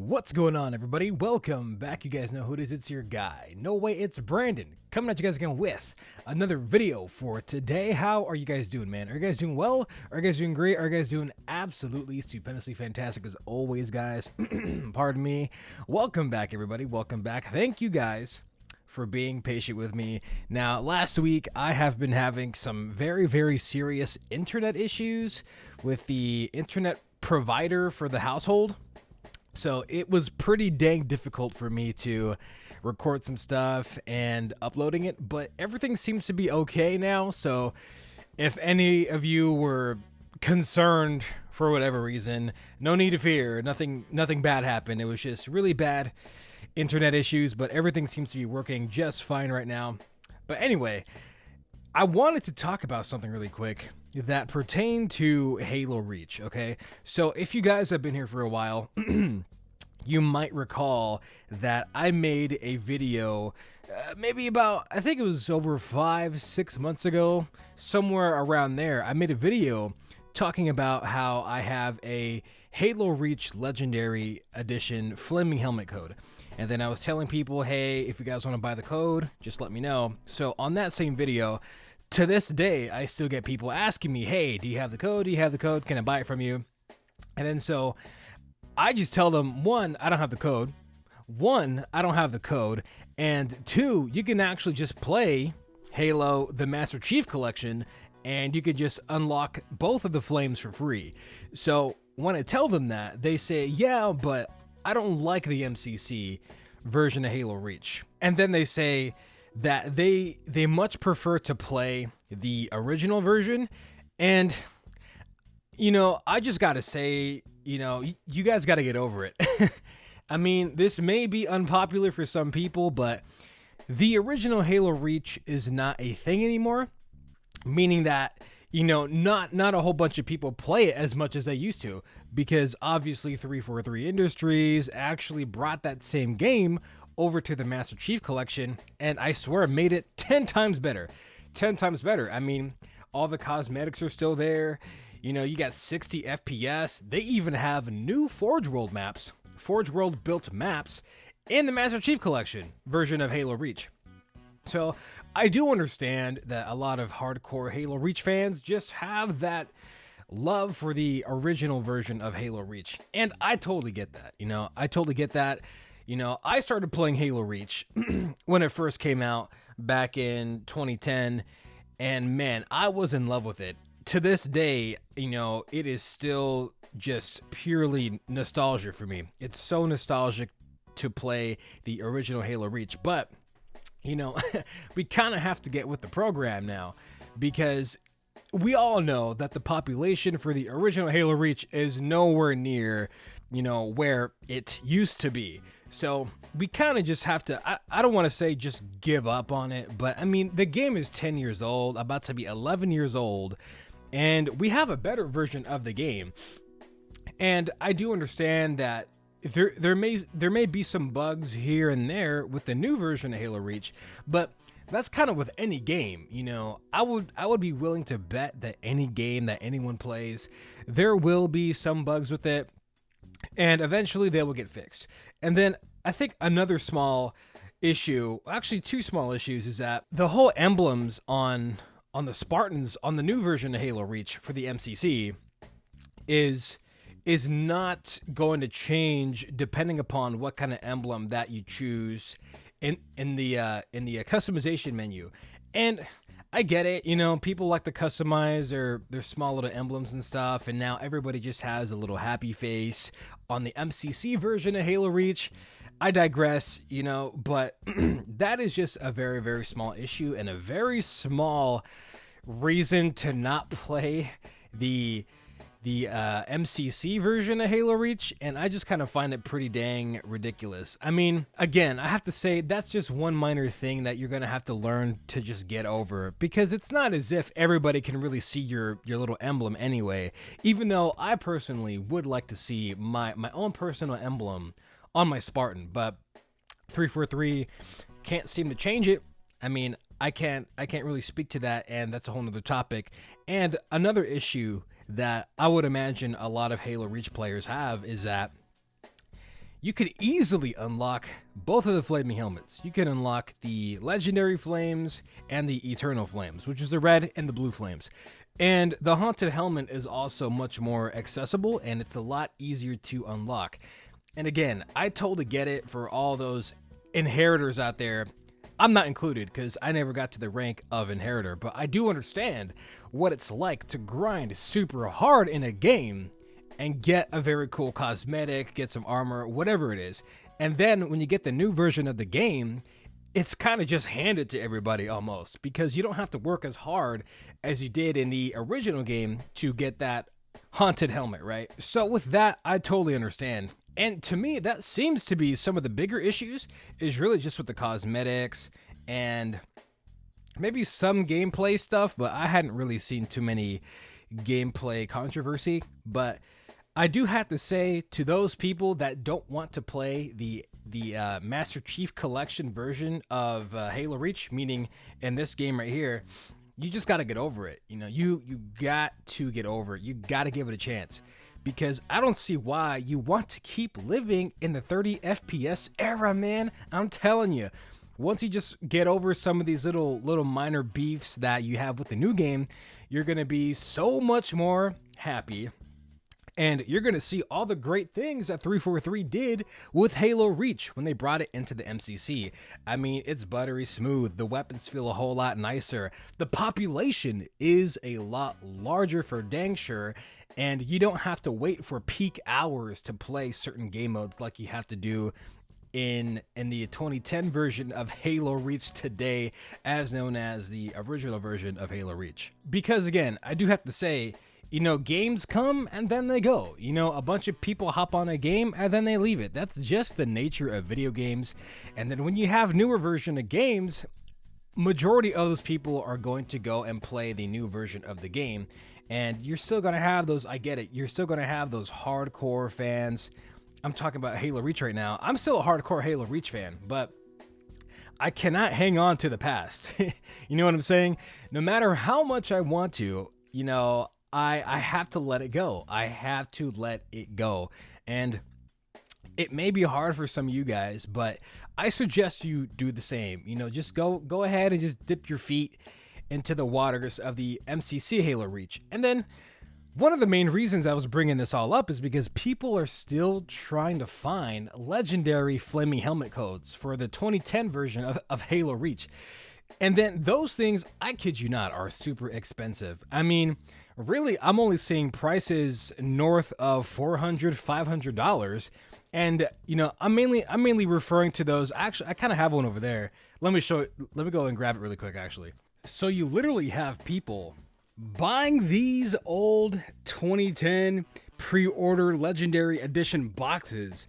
What's going on, everybody? Welcome back. You guys know who it is. It's your guy. No way, it's Brandon. Coming at you guys again with another video for today. How are you guys doing, man? Are you guys doing well? Are you guys doing great? Are you guys doing absolutely stupendously fantastic as always, guys? Pardon me. Welcome back, everybody. Welcome back. Thank you guys for being patient with me. Now, last week, I have been having some very serious internet issues with the internet provider for the household. So it was pretty dang difficult for me to record some stuff and uploading it, but everything seems to be okay now. So if any of you were concerned for whatever reason, no need to fear. Nothing bad happened. It was just really bad internet issues, but everything seems to be working just fine right now. But anyway, I wanted to talk about something really quick that pertained to Halo Reach, okay? So if you guys have been here for a while, you might recall that I made a video maybe about, I think it was over 5-6 months ago, somewhere around there. I made a video talking about how I have a Halo Reach Legendary Edition Flaming Helmet code. And then I was telling people, hey, if you guys want to buy the code, just let me know. So on that same video, to this day, I still get people asking me, hey, do you have the code? Do you have the code? Can I buy it from you? And then so I just tell them, one, I don't have the code. And two, you can actually just play Halo, the Master Chief Collection, and you could just unlock both of the flames for free. So when I tell them that, they say, yeah, but I don't like the MCC version of Halo Reach. And then they say that they much prefer to play the original version. And, you know, I just gotta say, you know, you guys gotta get over it. I mean, this may be unpopular for some people, but the original Halo Reach is not a thing anymore, meaning that, you know, not a whole bunch of people play it as much as they used to, because obviously 343 Industries actually brought that same game over to the Master Chief Collection, and I swear made it 10 times better. 10 times better. I mean, all the cosmetics are still there. You know, you got 60 FPS. They even have new Forge World maps, Forge World built maps in the Master Chief Collection version of Halo Reach. So I do understand that a lot of hardcore Halo Reach fans just have that love for the original version of Halo Reach. And I totally get that. You know, I totally get that. You know, I started playing Halo Reach when it first came out back in 2010, and man, I was in love with it. To this day, you know, it is still just purely nostalgia for me. It's so nostalgic to play the original Halo Reach, but, you know, we kind of have to get with the program now, because we all know that the population for the original Halo Reach is nowhere near, you know, where it used to be. So we kind of just have to, I don't want to say just give up on it, but I mean, the game is 10 years old, about to be 11 years old, and we have a better version of the game. And I do understand that there may be some bugs here and there with the new version of Halo Reach, but that's kind of with any game. You know, I would be willing to bet that any game that anyone plays, there will be some bugs with it, and eventually they will get fixed. And then I think another small issue, actually two small issues, is that the whole emblems on the Spartans on the new version of Halo Reach for the MCC is not going to change depending upon what kind of emblem that you choose in the customization menu. And I get it, you know, people like to customize their small little emblems and stuff, and now everybody just has a little happy face on the MCC version of Halo Reach. I digress, you know, but that is just a very small issue and a very small reason to not play the MCC version of Halo Reach, and I just kind of find it pretty dang ridiculous. I mean, again, I have to say that's just one minor thing that you're gonna have to learn to just get over, because it's not as if everybody can really see your little emblem anyway, even though I personally would like to see my own personal emblem on my Spartan, but 343 can't seem to change it. I mean, I can't really speak to that, and that's a whole nother topic. And another issue that I would imagine a lot of Halo Reach players have is that you could easily unlock both of the flaming helmets. You can unlock the legendary flames and the eternal flames, which is the red and the blue flames. And the haunted helmet is also much more accessible, and it's a lot easier to unlock. And again, I totally get it for all those inheritors out there. I'm not included because I never got to the rank of inheritor, but I do understand what it's like to grind super hard in a game and get a very cool cosmetic, get some armor, whatever it is. And then when you get the new version of the game, it's kind of just handed to everybody almost, because you don't have to work as hard as you did in the original game to get that haunted helmet, right? So with that, I totally understand. And to me, that seems to be some of the bigger issues, is really just with the cosmetics and maybe some gameplay stuff, but I hadn't really seen too many gameplay controversy. But I do have to say, to those people that don't want to play the Master Chief Collection version of Halo Reach, meaning in this game right here, you just got to get over it. You know, you got to get over it. You got to give it a chance, because I don't see why you want to keep living in the 30 FPS era, man. I'm telling you, once you just get over some of these little minor beefs that you have with the new game, you're going to be so much more happy. And you're going to see all the great things that 343 did with Halo Reach when they brought it into the MCC. I mean, it's buttery smooth. The weapons feel a whole lot nicer. The population is a lot larger for dang sure. And you don't have to wait for peak hours to play certain game modes like you have to do in the 2010 version of Halo Reach today, as known as the original version of Halo Reach. Because again, I do have to say, you know, games come and then they go. You know, a bunch of people hop on a game and then they leave it. That's just the nature of video games. And then when you have newer version of games, majority of those people are going to go and play the new version of the game. And you're still going to have those, I get it, you're still going to have those hardcore fans. I'm talking about Halo Reach right now. I'm still a hardcore Halo Reach fan, but I cannot hang on to the past. You know what I'm saying? No matter how much I want to, you know, I have to let it go. I have to let it go. And it may be hard for some of you guys, but I suggest you do the same. You know, just go ahead and just dip your feet into the waters of the MCC Halo Reach. And then one of the main reasons I was bringing this all up is because people are still trying to find legendary flaming helmet codes for the 2010 version of Halo Reach. And then those things, I kid you not, are super expensive. I mean, really, I'm only seeing prices north of $400, $500. And, you know, I'm mainly referring to those. Actually, I kind of have one over there. Let me go and grab it really quick, actually. So you literally have people buying these old 2010 pre-order legendary edition boxes,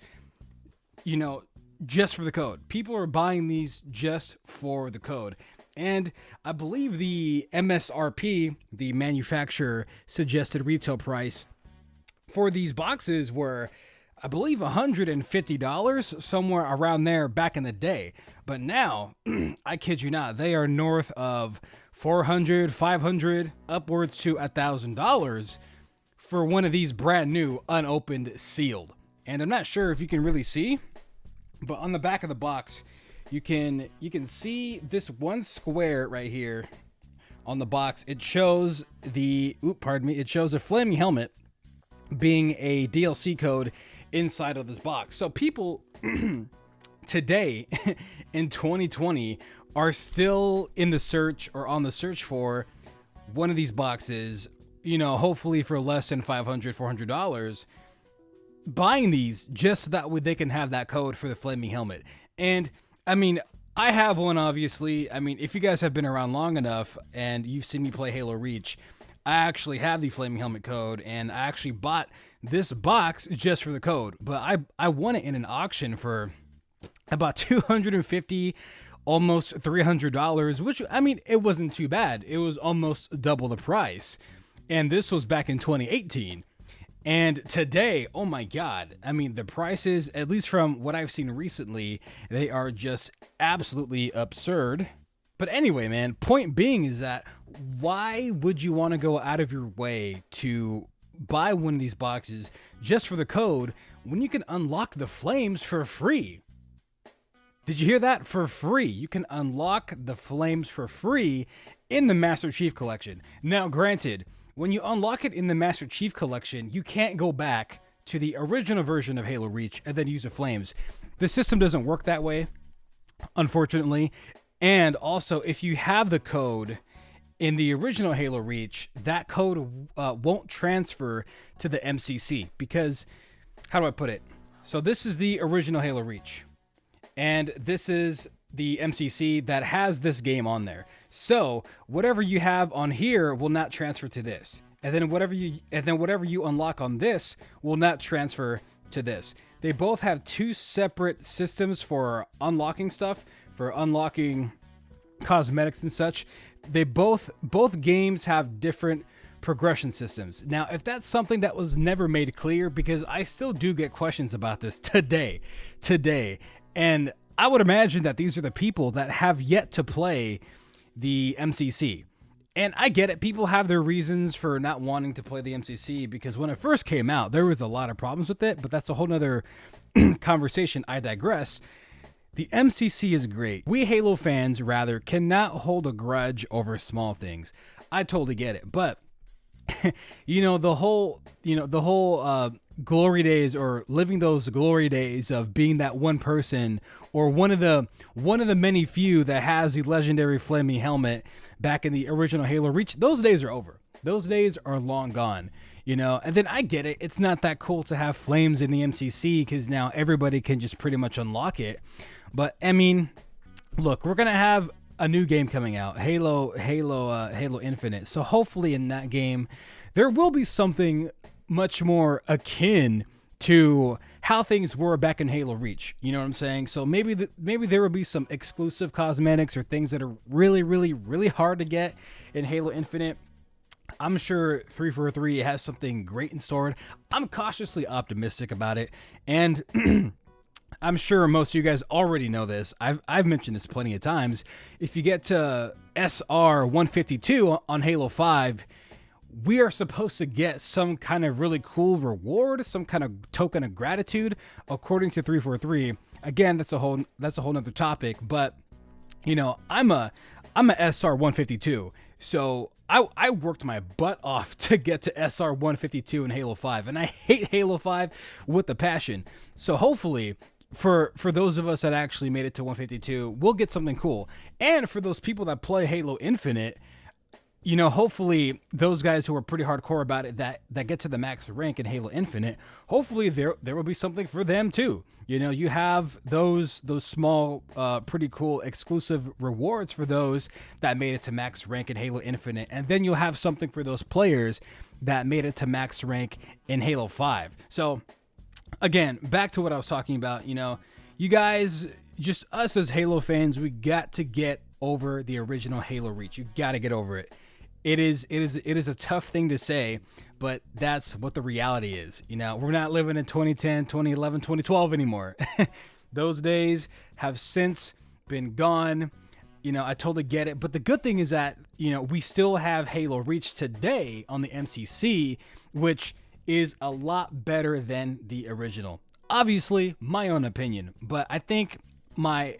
you know, just for the code. People are buying these just for the code. And I believe the MSRP, the manufacturer suggested retail price for these boxes were, I believe, $150, somewhere around there back in the day. But now, I kid you not, they are north of $400, $500, upwards to $1,000 for one of these brand new, unopened, sealed. And I'm not sure if you can really see, but on the back of the box, you can see this one square right here on the box. It shows it shows a flaming helmet being a DLC code inside of this box. So people today in 2020 are still in the search or on the search for one of these boxes, you know, hopefully for less than $500, $400, buying these just so that way they can have that code for the flaming helmet. And I mean, I have one, obviously. I mean, if you guys have been around long enough and you've seen me play Halo Reach, I actually have the flaming helmet code, and I actually bought this box just for the code. But I won it in an auction for about $250, almost $300, which, I mean, it wasn't too bad. It was almost double the price. And this was back in 2018. And today, oh my God, I mean, the prices, at least from what I've seen recently, they are just absolutely absurd. But anyway, man, point being is that why would you want to go out of your way to buy one of these boxes just for the code when you can unlock the flames for free. Did you hear that? For free. You can unlock the flames for free in the Master Chief Collection. Now, granted, when you unlock it in the Master Chief Collection, you can't go back to the original version of Halo Reach and then use the flames. The system doesn't work that way, unfortunately. And also, if you have the code in the original Halo Reach, that code won't transfer to the MCC because, how do I put it? So this is the original Halo Reach, and this is the MCC that has this game on there. So whatever you have on here will not transfer to this, and then whatever you unlock on this will not transfer to this. They both have two separate systems for unlocking stuff, for unlocking cosmetics and such. They both games have different progression systems. Now, if that's something that was never made clear, because I still do get questions about this today, and I would imagine that these are the people that have yet to play the MCC. And I get it. People have their reasons for not wanting to play the MCC because when it first came out, there was a lot of problems with it, but that's a whole nother conversation. I digress. The MCC is great. We Halo fans, rather, cannot hold a grudge over small things. I totally get it. But, the whole glory days, or living those glory days of being that one person or one of the many few that has the legendary flaming helmet back in the original Halo Reach, those days are over. Those days are long gone, and then I get it. It's not that cool to have flames in the MCC because now everybody can just pretty much unlock it. But I mean, look, we're going to have a new game coming out, Halo Infinite. So hopefully in that game, there will be something much more akin to how things were back in Halo Reach. You know what I'm saying? So maybe there will be some exclusive cosmetics or things that are really, really, really hard to get in Halo Infinite. I'm sure 343 has something great in store. I'm cautiously optimistic about it. And I'm sure most of you guys already know this. I've mentioned this plenty of times. If you get to SR 152 on Halo 5, we are supposed to get some kind of really cool reward, some kind of token of gratitude, according to 343. Again, that's a whole nother topic. But I'm a SR 152, so I worked my butt off to get to SR 152 in Halo 5, and I hate Halo 5 with a passion. So hopefully, for those of us that actually made it to 152, we'll get something cool. And for those people that play Halo Infinite, hopefully those guys who are pretty hardcore about it that get to the max rank in Halo Infinite, hopefully there will be something for them too. You have those small, pretty cool exclusive rewards for those that made it to max rank in Halo Infinite, and then you'll have something for those players that made it to max rank in Halo 5. So again, back to what I was talking about. You guys, just us as Halo fans, we got to get over the original Halo Reach. You got to get over it. It is a tough thing to say, but that's what the reality is. We're not living in 2010, 2011, 2012 anymore. Those days have since been gone. I totally get it. But the good thing is that, we still have Halo Reach today on the MCC, which is a lot better than the original. Obviously, my own opinion, but I think my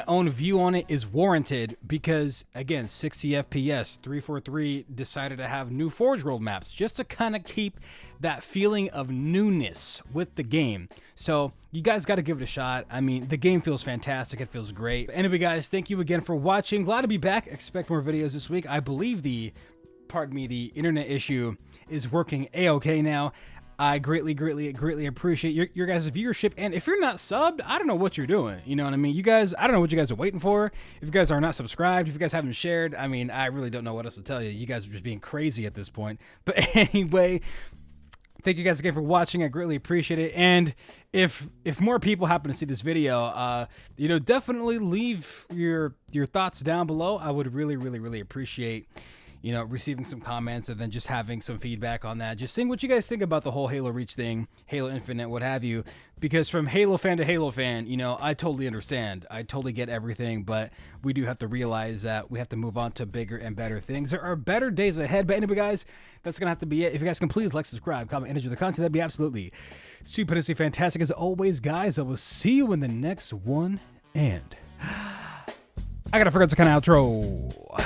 own view on it is warranted because, again, 60 FPS, 343 decided to have new Forge World maps just to kind of keep that feeling of newness with the game. So you guys got to give it a shot. I mean, the game feels fantastic. It feels great. Anyway, guys, thank you again for watching. Glad to be back. Expect more videos this week. I believe the internet issue is working A-okay now. I greatly appreciate your guys' viewership. And if you're not subbed, I don't know what you're doing. You know what I mean? I don't know what you guys are waiting for. If you guys are not subscribed, if you guys haven't shared, I mean, I really don't know what else to tell you. You guys are just being crazy at this point. But anyway, thank you guys again for watching. I greatly appreciate it. And if more people happen to see this video, definitely leave your thoughts down below. I would really appreciate receiving some comments and then just having some feedback on that. Just seeing what you guys think about the whole Halo Reach thing, Halo Infinite, what have you. Because from Halo fan to Halo fan, I totally understand. I totally get everything, but we do have to realize that we have to move on to bigger and better things. There are better days ahead. But anyway, guys, that's going to have to be it. If you guys can please like, subscribe, comment, and enjoy the content, that'd be absolutely stupendously fantastic. As always, guys, I will see you in the next one. And I got to figure out the kind of outro.